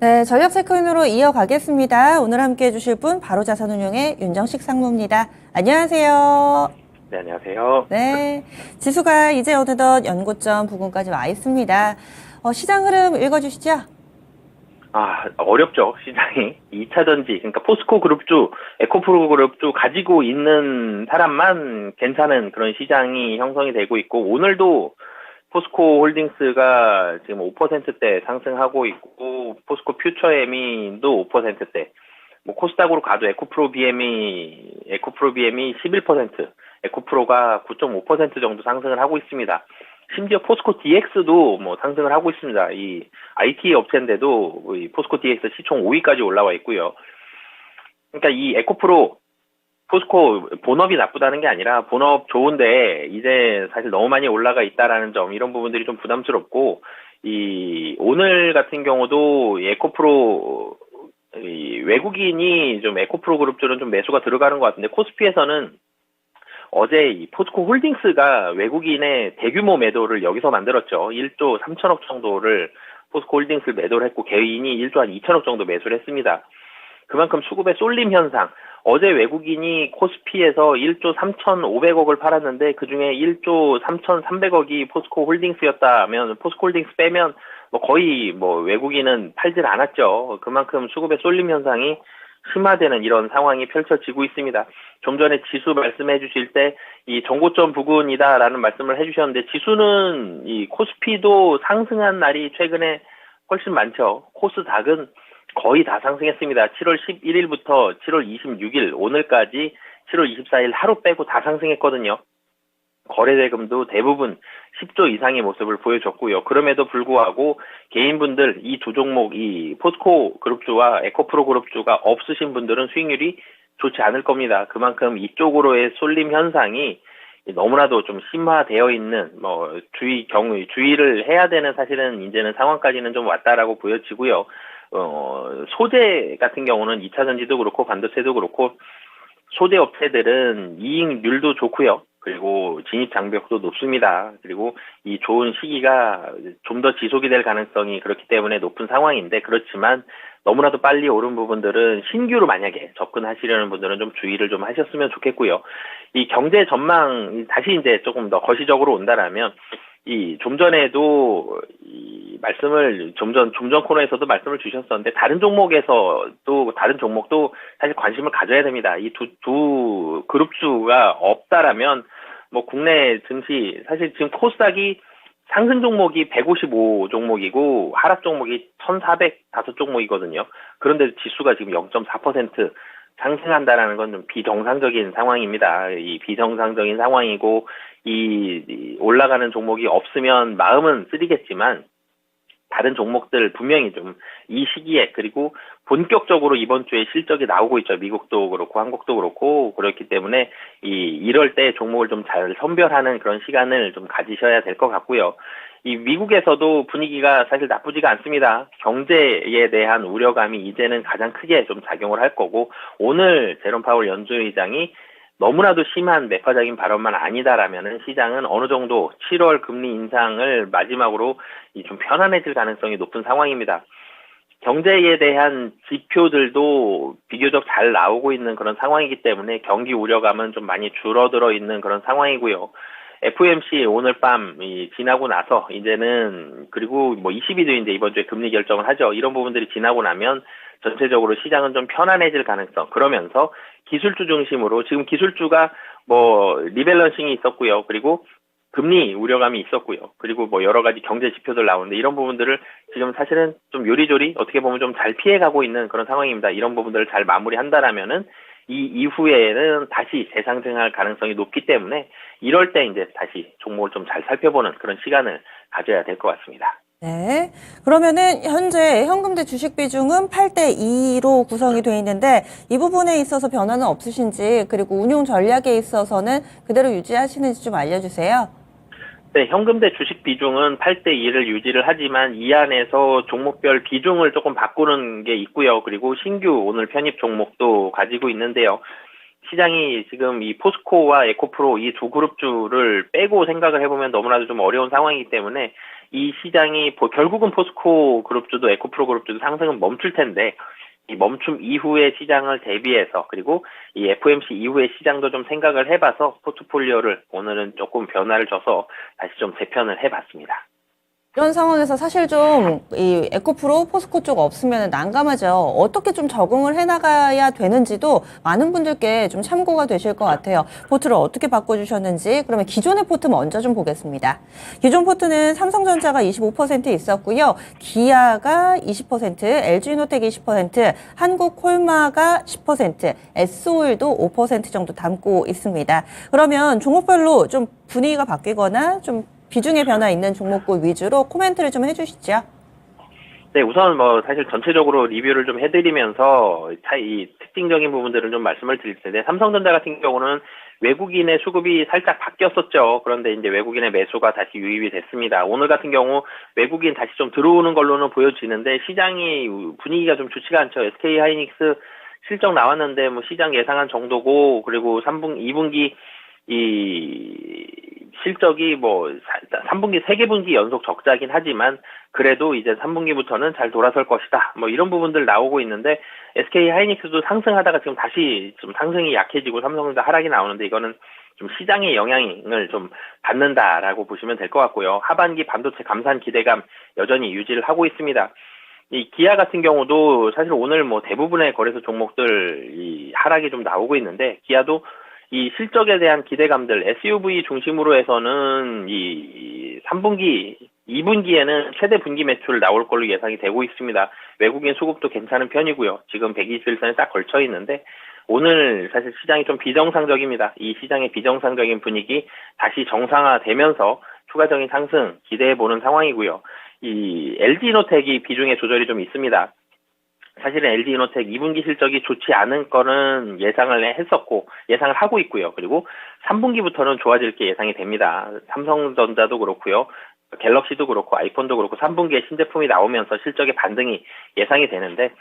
네, 전략 체크인으로 이어가겠습니다. 오늘 함께 해주실 분 바로 자산운용의 윤정식 상무입니다. 안녕하세요. 네, 안녕하세요. 네, 지수가 이제 어느덧 연고점 부근까지 와 있습니다. 시장 흐름 읽어주시죠. 어렵죠, 시장이. 2차전지, 그러니까 포스코 그룹주, 에코프로 그룹주 가지고 있는 사람만 괜찮은 그런 시장이 형성이 되고 있고, 오늘도 포스코 홀딩스가 지금 5%대 상승하고 있고, 포스코 퓨처엠이도 5%대, 뭐 코스닥으로 가도 에코프로 BM이 11%, 에코프로가 9.5% 정도 상승을 하고 있습니다. 심지어 포스코 DX도 뭐 상승을 하고 있습니다. 이 IT 업체인데도 이 포스코 DX 시총 5위까지 올라와 있고요. 그러니까 이 에코프로 포스코 본업이 나쁘다는 게 아니라 본업 좋은데 이제 사실 너무 많이 올라가 있다라는 점, 이런 부분들이 좀 부담스럽고, 이 오늘 같은 경우도 이 에코프로 이 외국인이 좀 에코프로 그룹들은 좀 매수가 들어가는 것 같은데, 코스피에서는 어제 이 포스코 홀딩스가 외국인의 대규모 매도를 여기서 만들었죠. 1조 3천억 정도를 포스코 홀딩스를 매도를 했고, 개인이 1조 한 2천억 정도 매수를 했습니다. 그만큼 수급의 쏠림 현상. 어제 외국인이 코스피에서 1조 3,500억을 팔았는데, 그중에 1조 3,300억이 포스코 홀딩스였다면, 포스코 홀딩스 빼면 뭐 거의 뭐 외국인은 팔질 않았죠. 그만큼 수급의 쏠림 현상이 심화되는 이런 상황이 펼쳐지고 있습니다. 좀 전에 지수 말씀해 주실 때 이 정고점 부근이다라는 말씀을 해주셨는데, 지수는 이 코스피도 상승한 날이 최근에 훨씬 많죠. 코스닥은 거의 다 상승했습니다. 7월 11일부터 7월 26일 오늘까지 7월 24일 하루 빼고 다 상승했거든요. 거래대금도 대부분 10조 이상의 모습을 보여줬고요. 그럼에도 불구하고 개인분들 이 두 종목, 이 포스코 그룹주와 에코프로 그룹주가 없으신 분들은 수익률이 좋지 않을 겁니다. 그만큼 이쪽으로의 쏠림 현상이 너무나도 좀 심화되어 있는, 뭐 주의를 해야 되는, 사실은 이제는 상황까지는 좀 왔다라고 보여지고요. 소재 같은 경우는 2차전지도 그렇고 반도체도 그렇고 소재 업체들은 이익률도 좋고요. 그리고 진입 장벽도 높습니다. 그리고 이 좋은 시기가 좀 더 지속이 될 가능성이 그렇기 때문에 높은 상황인데, 그렇지만 너무나도 빨리 오른 부분들은 신규로 만약에 접근하시려는 분들은 좀 주의를 좀 하셨으면 좋겠고요. 이 경제 전망 다시 이제 조금 더 거시적으로 온다라면, 이 좀 전에도 이 말씀을 좀 전 코너에서도 말씀을 주셨었는데, 다른 종목도 사실 관심을 가져야 됩니다. 이 두 그룹주가 없다라면 뭐 국내 증시, 사실 지금 코스닥이 상승 종목이 155 종목이고 하락 종목이 1,405 종목이거든요. 그런데 지수가 지금 0.4% 상승한다라는 건 좀 비정상적인 상황입니다. 이 비정상적인 상황이고, 이 올라가는 종목이 없으면 마음은 쓰리겠지만, 다른 종목들 분명히 좀 이 시기에, 그리고 본격적으로 이번 주에 실적이 나오고 있죠. 미국도 그렇고 한국도 그렇고. 그렇기 때문에 이럴 때 종목을 좀 잘 선별하는 그런 시간을 좀 가지셔야 될 것 같고요. 이 미국에서도 분위기가 사실 나쁘지가 않습니다. 경제에 대한 우려감이 이제는 가장 크게 좀 작용을 할 거고, 오늘 제롬 파월 연준의장이 너무나도 심한 매파적인 발언만 아니다라면은 시장은 어느 정도 7월 금리 인상을 마지막으로 좀 편안해질 가능성이 높은 상황입니다. 경제에 대한 지표들도 비교적 잘 나오고 있는 그런 상황이기 때문에 경기 우려감은 좀 많이 줄어들어 있는 그런 상황이고요. FOMC 오늘 밤 지나고 나서 이제는, 그리고 뭐 20일도 이제 이번 주에 금리 결정을 하죠. 이런 부분들이 지나고 나면 전체적으로 시장은 좀 편안해질 가능성, 그러면서 기술주 중심으로, 지금 기술주가 뭐 리밸런싱이 있었고요. 그리고 금리 우려감이 있었고요. 그리고 뭐 여러 가지 경제 지표들 나오는데, 이런 부분들을 지금 사실은 좀 요리조리 어떻게 보면 좀 잘 피해가고 있는 그런 상황입니다. 이런 부분들을 잘 마무리한다라면은 이 이후에는 다시 재상승할 가능성이 높기 때문에, 이럴 때 이제 다시 종목을 좀 잘 살펴보는 그런 시간을 가져야 될 것 같습니다. 네. 그러면은 현재 현금 대 주식 비중은 8대 2로 구성이 되어 있는데 이 부분에 있어서 변화는 없으신지, 그리고 운용 전략에 있어서는 그대로 유지하시는지 좀 알려주세요. 네, 현금 대 주식 비중은 8대 2를 유지를 하지만, 이 안에서 종목별 비중을 조금 바꾸는 게 있고요. 그리고 신규 오늘 편입 종목도 가지고 있는데요. 시장이 지금 이 포스코와 에코프로 이 두 그룹주를 빼고 생각을 해보면 너무나도 좀 어려운 상황이기 때문에 이 시장이 결국은 포스코 그룹주도 에코프로 그룹주도 상승은 멈출 텐데 이 멈춤 이후의 시장을 대비해서 그리고 이 FOMC 이후의 시장도 좀 생각을 해봐서 포트폴리오를 오늘은 조금 변화를 줘서 다시 좀 재편을 해봤습니다. 이런 상황에서 사실 좀 이 에코프로, 포스코 쪽 없으면 난감하죠. 어떻게 좀 적응을 해나가야 되는지도 많은 분들께 좀 참고가 되실 것 같아요. 포트를 어떻게 바꿔주셨는지 그러면 기존의 포트 먼저 좀 보겠습니다. 기존 포트는 삼성전자가 25% 있었고요. 기아가 20%, LG이노텍 20%, 한국콜마가 10%, S-오일도 5% 정도 담고 있습니다. 그러면 종목별로 좀 분위기가 바뀌거나 좀 비중의 변화 있는 종목군 위주로 코멘트를 좀 해주시죠. 네, 우선 사실 전체적으로 리뷰를 좀 해드리면서 이 특징적인 부분들을 좀 말씀을 드릴 텐데, 삼성전자 같은 경우는 외국인의 수급이 살짝 바뀌었었죠. 그런데 이제 외국인의 매수가 다시 유입이 됐습니다. 오늘 같은 경우 외국인 다시 좀 들어오는 걸로는 보여지는데 시장이 분위기가 좀 좋지가 않죠. SK 하이닉스 실적 나왔는데 시장 예상한 정도고, 그리고 2분기 이 실적이 3분기, 3분기 연속 적자긴 하지만 그래도 이제 3분기부터는 잘 돌아설 것이다. 이런 부분들 나오고 있는데 SK 하이닉스도 상승하다가 지금 다시 좀 상승이 약해지고 삼성전자 하락이 나오는데 이거는 좀 시장의 영향을 좀 받는다라고 보시면 될 것 같고요. 하반기 반도체 감산 기대감 여전히 유지를 하고 있습니다. 이 기아 같은 경우도 사실 오늘 대부분의 거래소 종목들 이 하락이 좀 나오고 있는데 기아도 이 실적에 대한 기대감들 SUV 중심으로 해서는 이 3분기, 2분기에는 최대 분기 매출 나올 걸로 예상이 되고 있습니다. 외국인 수급도 괜찮은 편이고요. 지금 121선에 딱 걸쳐 있는데 오늘 사실 시장이 좀 비정상적입니다. 이 시장의 비정상적인 분위기 다시 정상화되면서 추가적인 상승 기대해보는 상황이고요. 이 LG이노텍이 비중의 조절이 좀 있습니다. 사실은 LG이노텍 2분기 실적이 좋지 않은 거는 예상을 했었고 예상을 하고 있고요. 그리고 3분기부터는 좋아질 게 예상이 됩니다. 삼성전자도 그렇고요. 갤럭시도 그렇고 아이폰도 그렇고 3분기에 신제품이 나오면서 실적의 반등이 예상이 되는데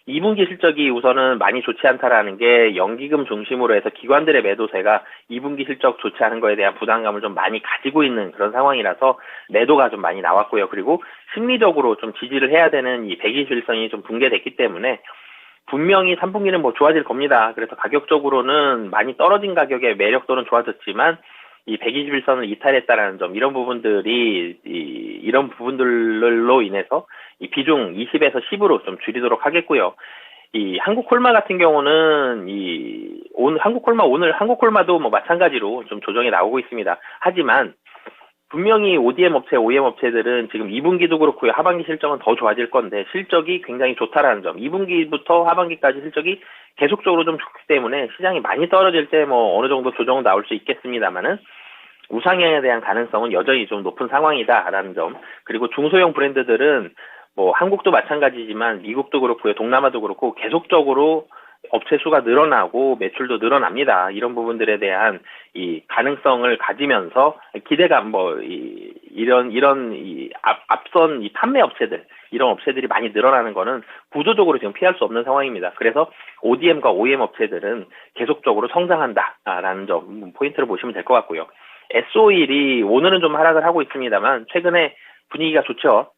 2분기 실적이 우선은 많이 좋지 않다라는 게 연기금 중심으로 해서 기관들의 매도세가 2분기 실적 좋지 않은 거에 대한 부담감을 좀 많이 가지고 있는 그런 상황이라서 매도가 좀 많이 나왔고요. 그리고 심리적으로 좀 지지를 해야 되는 이 121선이 좀 붕괴됐기 때문에 분명히 3분기는 좋아질 겁니다. 그래서 가격적으로는 많이 떨어진 가격에 매력도는 좋아졌지만 이 121선을 이탈했다라는 점, 이런 부분들이, 이런 부분들로 인해서 이 비중 20에서 10으로 좀 줄이도록 하겠고요. 이 한국콜마 같은 경우는 오늘 한국콜마도 마찬가지로 좀 조정이 나오고 있습니다. 하지만 분명히 ODM 업체, OEM 업체들은 지금 2분기도 그렇고요. 하반기 실적은 더 좋아질 건데 실적이 굉장히 좋다라는 점. 2분기부터 하반기까지 실적이 계속적으로 좀 좋기 때문에 시장이 많이 떨어질 때 어느 정도 조정은 나올 수 있겠습니다만은 우상향에 대한 가능성은 여전히 좀 높은 상황이다라는 점. 그리고 중소형 브랜드들은 한국도 마찬가지지만 미국도 그렇고요. 동남아도 그렇고 계속적으로 업체 수가 늘어나고 매출도 늘어납니다. 이런 부분들에 대한 이 가능성을 가지면서 기대감 앞선 이 판매 업체들, 이런 업체들이 많이 늘어나는 거는 구조적으로 지금 피할 수 없는 상황입니다. 그래서 ODM과 OEM 업체들은 계속적으로 성장한다라는 점 포인트를 보시면 될 것 같고요. S-오일이 오늘은 좀 하락을 하고 있습니다만 최근에 분위기가 좋죠.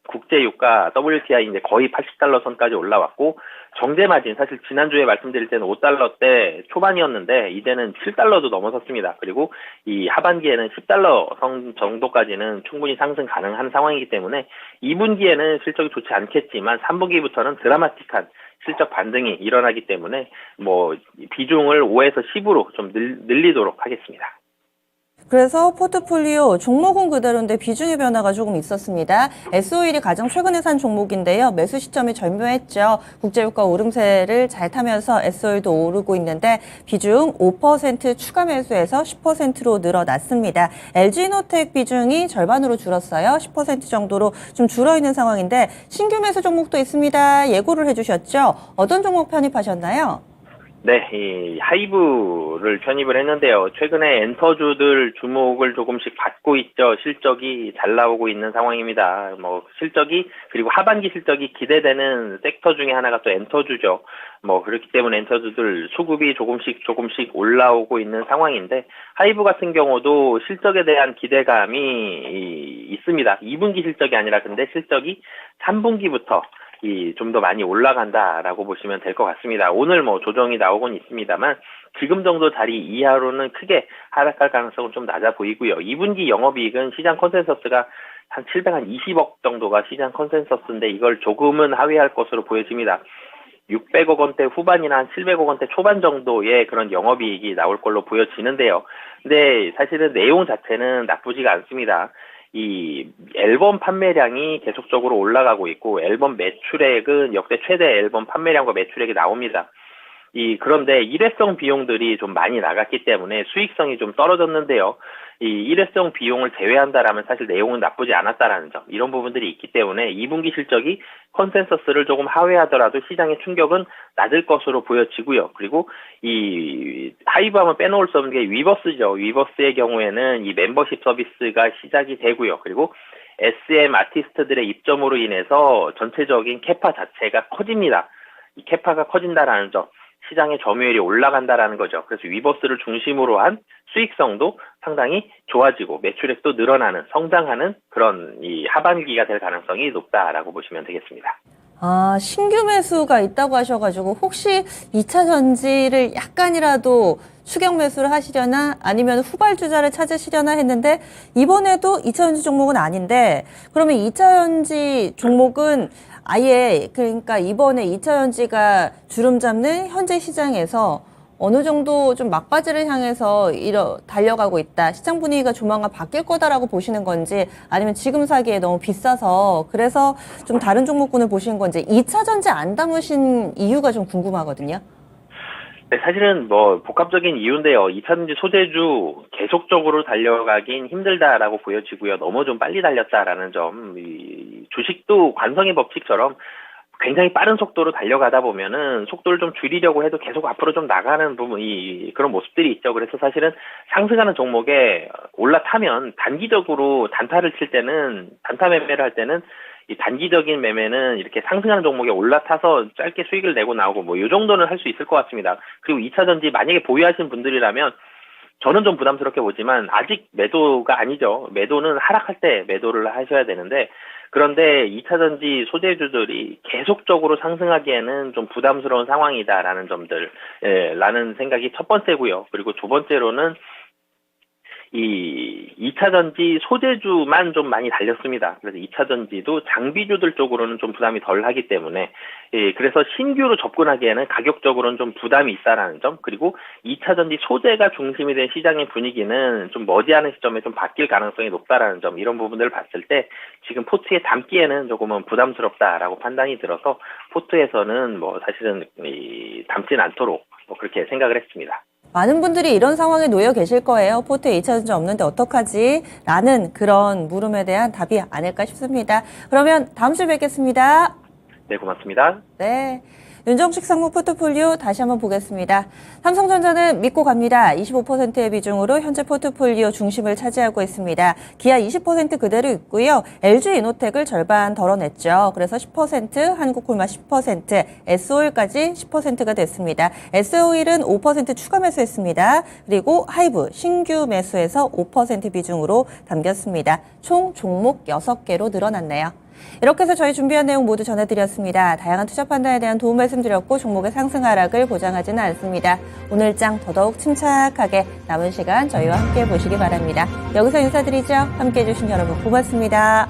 국제유가 WTI 이제 거의 80달러 선까지 올라왔고 정제 마진 사실 지난주에 말씀드릴 때는 5달러대 초반이었는데 이제는 7달러도 넘어섰습니다. 그리고 이 하반기에는 10달러 선 정도까지는 충분히 상승 가능한 상황이기 때문에 2분기에는 실적이 좋지 않겠지만 3분기부터는 드라마틱한 실적 반등이 일어나기 때문에 비중을 5에서 10으로 좀 늘리도록 하겠습니다. 그래서 포트폴리오 종목은 그대로인데 비중의 변화가 조금 있었습니다. S-오일이 가장 최근에 산 종목인데요. 매수 시점이 절묘했죠. 국제유가 오름세를 잘 타면서 S-오일도 오르고 있는데 비중 5% 추가 매수해서 10%로 늘어났습니다. LG이노텍 비중이 절반으로 줄었어요. 10% 정도로 좀 줄어있는 상황인데 신규 매수 종목도 있습니다. 예고를 해주셨죠. 어떤 종목 편입하셨나요? 네, 이 하이브를 편입을 했는데요. 최근에 엔터주들 주목을 조금씩 받고 있죠. 실적이 잘 나오고 있는 상황입니다. 실적이, 그리고 하반기 실적이 기대되는 섹터 중에 하나가 또 엔터주죠. 그렇기 때문에 엔터주들 수급이 조금씩 올라오고 있는 상황인데, 하이브 같은 경우도 실적에 대한 기대감이 있습니다. 2분기 실적이 아니라 근데 실적이 3분기부터 좀 더 많이 올라간다라고 보시면 될 것 같습니다. 오늘 조정이 나오곤 있습니다만 지금 정도 자리 이하로는 크게 하락할 가능성은 좀 낮아 보이고요. 2분기 영업이익은 시장 컨센서스가 한 720억 정도가 시장 컨센서스인데 이걸 조금은 하회할 것으로 보여집니다. 600억 원대 후반이나 한 700억 원대 초반 정도의 그런 영업이익이 나올 걸로 보여지는데요. 근데 사실은 내용 자체는 나쁘지가 않습니다. 이 앨범 판매량이 계속적으로 올라가고 있고 앨범 매출액은 역대 최대 앨범 판매량과 매출액이 나옵니다. 그런데 일회성 비용들이 좀 많이 나갔기 때문에 수익성이 좀 떨어졌는데요. 이 일회성 비용을 제외한다라면 사실 내용은 나쁘지 않았다라는 점, 이런 부분들이 있기 때문에 2분기 실적이 컨센서스를 조금 하회하더라도 시장의 충격은 낮을 것으로 보여지고요. 그리고 이 하이브 하면 빼놓을 수 없는 게 위버스죠. 위버스의 경우에는 이 멤버십 서비스가 시작이 되고요. 그리고 SM 아티스트들의 입점으로 인해서 전체적인 캐파 자체가 커집니다. 이 캐파가 커진다라는 점, 시장의 점유율이 올라간다라는 거죠. 그래서 위버스를 중심으로 한 수익성도 상당히 좋아지고 매출액도 늘어나는, 성장하는 그런 이 하반기가 될 가능성이 높다라고 보시면 되겠습니다. 신규 매수가 있다고 하셔가지고 혹시 2차 전지를 약간이라도 추격 매수를 하시려나 아니면 후발주자를 찾으시려나 했는데 이번에도 2차 전지 종목은 아닌데 그러면 2차 전지 종목은 아예 그러니까 이번에 2차 전지가 주름 잡는 현재 시장에서 어느 정도 좀 막바지를 향해서 달려가고 있다. 시장 분위기가 조만간 바뀔 거다라고 보시는 건지 아니면 지금 사기에 너무 비싸서 그래서 좀 다른 종목군을 보시는 건지 2차 전지 안 담으신 이유가 좀 궁금하거든요. 네, 사실은 복합적인 이유인데요. 2차 전지 소재주 계속적으로 달려가긴 힘들다라고 보여지고요. 너무 좀 빨리 달렸다라는 점, 주식도 관성의 법칙처럼 굉장히 빠른 속도로 달려가다 보면은 속도를 좀 줄이려고 해도 계속 앞으로 좀 나가는 그런 모습들이 있죠. 그래서 사실은 상승하는 종목에 올라타면 단기적으로 단타 매매를 할 때는 이 단기적인 매매는 이렇게 상승하는 종목에 올라타서 짧게 수익을 내고 나오고 이 정도는 할 수 있을 것 같습니다. 그리고 2차 전지 만약에 보유하신 분들이라면 저는 좀 부담스럽게 보지만 아직 매도가 아니죠. 매도는 하락할 때 매도를 하셔야 되는데 그런데 2차 전지 소재주들이 계속적으로 상승하기에는 좀 부담스러운 상황이다라는 점들, 라는 생각이 첫 번째고요. 그리고 두 번째로는 이 2차 전지 소재주만 좀 많이 달렸습니다. 그래서 2차 전지도 장비주들 쪽으로는 좀 부담이 덜 하기 때문에, 그래서 신규로 접근하기에는 가격적으로는 좀 부담이 있다라는 점, 그리고 2차 전지 소재가 중심이 된 시장의 분위기는 좀 머지않은 시점에 좀 바뀔 가능성이 높다라는 점, 이런 부분들을 봤을 때 지금 포트에 담기에는 조금은 부담스럽다라고 판단이 들어서 포트에서는 사실은 담진 않도록 그렇게 생각을 했습니다. 많은 분들이 이런 상황에 놓여 계실 거예요. 포트에 2차 전지 없는데 어떡하지? 라는 그런 물음에 대한 답이 아닐까 싶습니다. 그러면 다음 주에 뵙겠습니다. 네, 고맙습니다. 네. 윤정식 상무 포트폴리오 다시 한번 보겠습니다. 삼성전자는 믿고 갑니다. 25%의 비중으로 현재 포트폴리오 중심을 차지하고 있습니다. 기아 20% 그대로 있고요. LG이노텍을 절반 덜어냈죠. 그래서 10%, 한국콜마 10%, SO일까지 10%가 됐습니다. SO일은 5% 추가 매수했습니다. 그리고 하이브 신규 매수해서 5% 비중으로 담겼습니다. 총 종목 6개로 늘어났네요. 이렇게 해서 저희 준비한 내용 모두 전해드렸습니다. 다양한 투자 판단에 대한 도움 말씀드렸고 종목의 상승 하락을 보장하지는 않습니다. 오늘장 더더욱 침착하게 남은 시간 저희와 함께 보시기 바랍니다. 여기서 인사드리죠. 함께해 주신 여러분 고맙습니다.